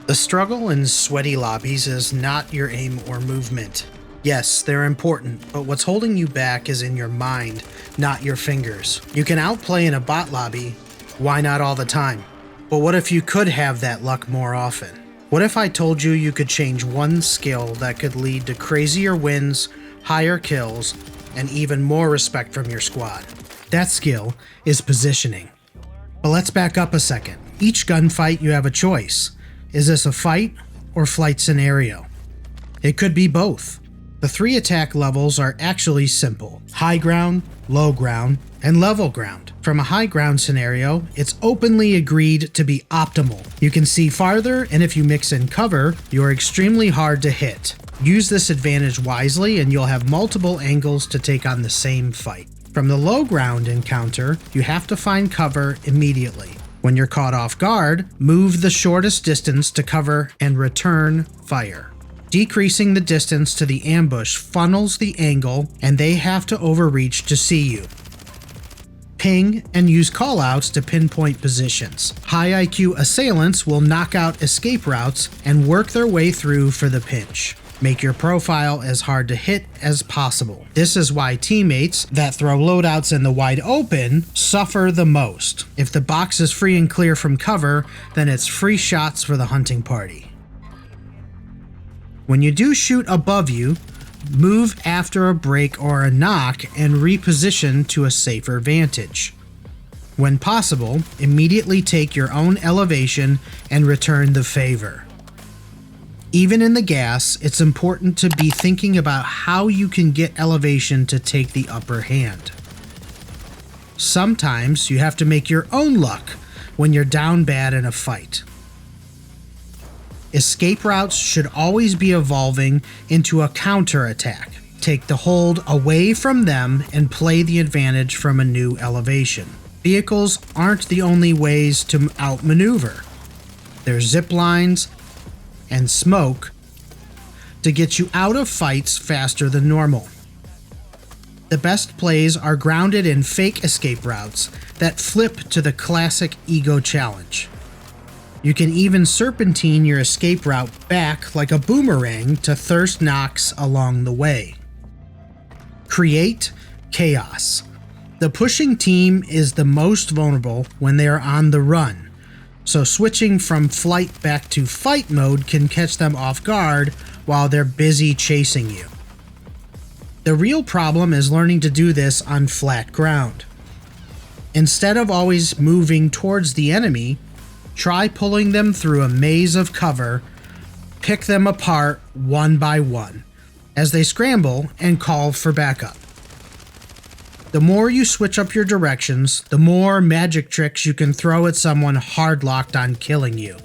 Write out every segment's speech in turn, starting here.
The struggle in sweaty lobbies is not your aim or movement. Yes, they're important, but what's holding you back is in your mind, not your fingers. You can outplay in a bot lobby, why not all the time? But what if you could have that luck more often? What if I told you you could change one skill that could lead to crazier wins, higher kills, and even more respect from your squad? That skill is positioning. But let's back up a second. Each gunfight you have a choice. Is this a fight or flight scenario? It could be both. The 3 attack levels are actually simple: high ground, low ground, and level ground. From a high ground scenario, it's openly agreed to be optimal. You can see farther, and if you mix in cover, you're extremely hard to hit. Use this advantage wisely and you'll have multiple angles to take on the same fight. From the low ground encounter, you have to find cover immediately. When you're caught off guard, move the shortest distance to cover and return fire. Decreasing the distance to the ambush funnels the angle, and they have to overreach to see you. Ping and use callouts to pinpoint positions. High IQ assailants will knock out escape routes and work their way through for the pinch. Make your profile as hard to hit as possible. This is why teammates that throw loadouts in the wide open suffer the most. If the box is free and clear from cover, then it's free shots for the hunting party. When you do shoot above you, move after a break or a knock and reposition to a safer vantage. When possible, immediately take your own elevation and return the favor. Even in the gas, it's important to be thinking about how you can get elevation to take the upper hand. Sometimes you have to make your own luck when you're down bad in a fight. Escape routes should always be evolving into a counterattack. Take the hold away from them and play the advantage from a new elevation. Vehicles aren't the only ways to outmaneuver. There's zip lines and smoke to get you out of fights faster than normal. The best plays are grounded in fake escape routes that flip to the classic ego challenge. You can even serpentine your escape route back like a boomerang to thirst knocks along the way. Create chaos. The pushing team is the most vulnerable when they are on the run, so switching from flight back to fight mode can catch them off guard while they're busy chasing you. The real problem is learning to do this on flat ground. Instead of always moving towards the enemy, try pulling them through a maze of cover, pick them apart one by one as they scramble and call for backup. The more you switch up your directions, the more magic tricks you can throw at someone hard locked on killing you.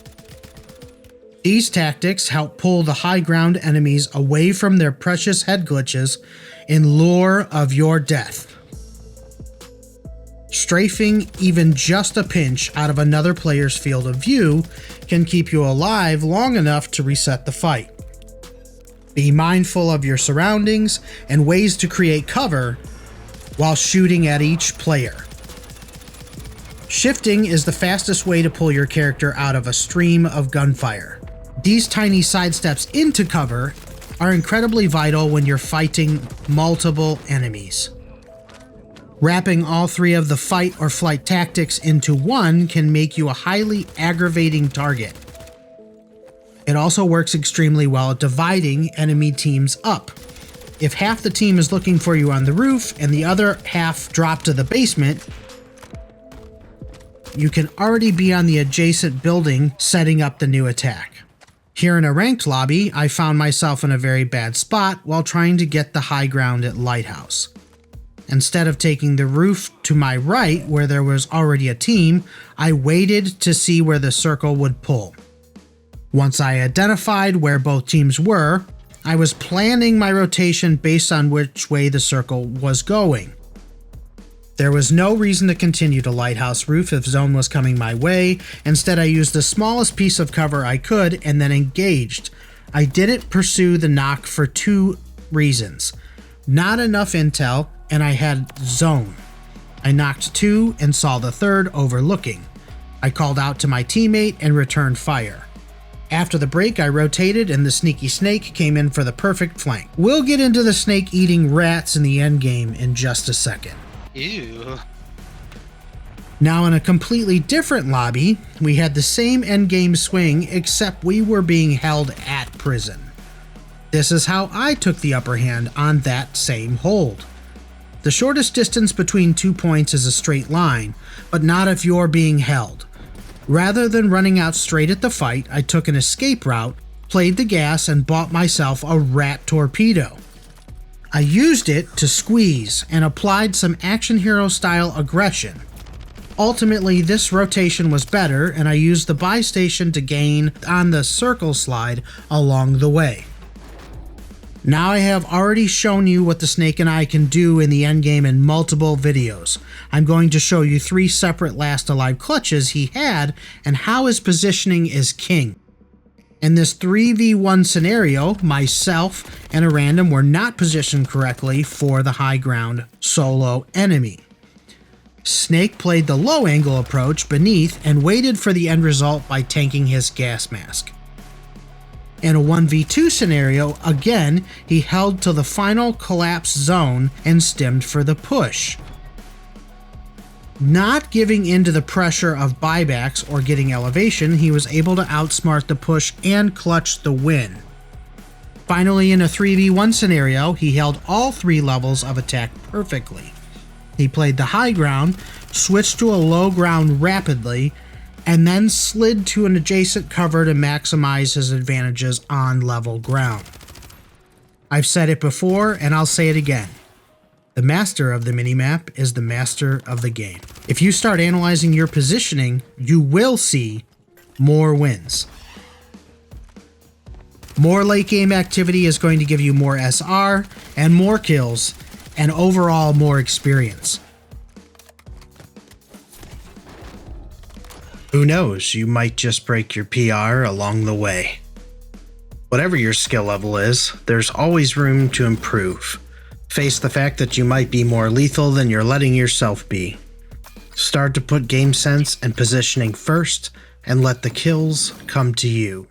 These tactics help pull the high ground enemies away from their precious head glitches in lure of your death. Strafing even just a pinch out of another player's field of view can keep you alive long enough to reset the fight. Be mindful of your surroundings and ways to create cover while shooting at each player. Shifting is the fastest way to pull your character out of a stream of gunfire. These tiny sidesteps into cover are incredibly vital when you're fighting multiple enemies. Wrapping all 3 of the fight or flight tactics into one can make you a highly aggravating target. It also works extremely well at dividing enemy teams up. If half the team is looking for you on the roof and the other half drop to the basement, you can already be on the adjacent building setting up the new attack. Here in a ranked lobby, I found myself in a very bad spot while trying to get the high ground at Lighthouse. Instead of taking the roof to my right where there was already a team, I waited to see where the circle would pull. Once I identified where both teams were, I was planning my rotation based on which way the circle was going. There was no reason to continue to Lighthouse roof if zone was coming my way. Instead, I used the smallest piece of cover I could and then engaged. I didn't pursue the knock for 2 reasons. Not enough intel, and I had zone. I knocked 2 and saw the third overlooking. I called out to my teammate and returned fire. After the break, I rotated and the sneaky snake came in for the perfect flank. We'll get into the snake eating rats in the endgame in just a second. Ew. Now in a completely different lobby, we had the same endgame swing except we were being held at prison. This is how I took the upper hand on that same hold. The shortest distance between 2 points is a straight line, but not if you're being held. Rather than running out straight at the fight, I took an escape route, played the gas, and bought myself a rat torpedo. I used it to squeeze and applied some action hero style aggression. Ultimately, this rotation was better, and I used the buy station to gain on the circle slide along the way. Now I have already shown you what the snake and I can do in the endgame in multiple videos. I'm going to show you 3 separate last alive clutches he had and how his positioning is king. In this 3v1 scenario, myself and a random were not positioned correctly for the high ground solo enemy. Snake played the low angle approach beneath and waited for the end result by tanking his gas mask. In a 1v2 scenario, again, he held to the final collapse zone and stemmed for the push. Not giving in to the pressure of buybacks or getting elevation, he was able to outsmart the push and clutch the win. Finally, in a 3v1 scenario, he held all 3 levels of attack perfectly. He played the high ground, switched to a low ground rapidly, and then slid to an adjacent cover to maximize his advantages on level ground. I've said it before, and I'll say it again. The master of the minimap is the master of the game. If you start analyzing your positioning, you will see more wins. More late game activity is going to give you more SR and more kills, and overall more experience. Who knows, you might just break your PR along the way. Whatever your skill level is, there's always room to improve. Face the fact that you might be more lethal than you're letting yourself be. Start to put game sense and positioning first, and let the kills come to you.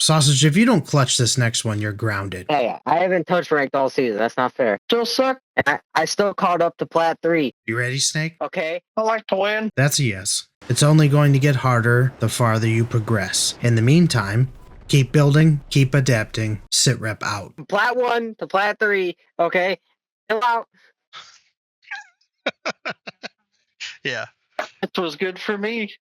Sausage, if you don't clutch this next one, you're grounded. Hey, I haven't touched ranked all season. That's not fair. Still suck. And I still caught up to Plat 3. You ready, Snake? Okay? I like to win. That's a yes. It's only going to get harder the farther you progress. In the meantime, keep building, keep adapting. Sitrep out. Plat 1 to Plat 3. Okay? Chill out. Yeah. It was good for me.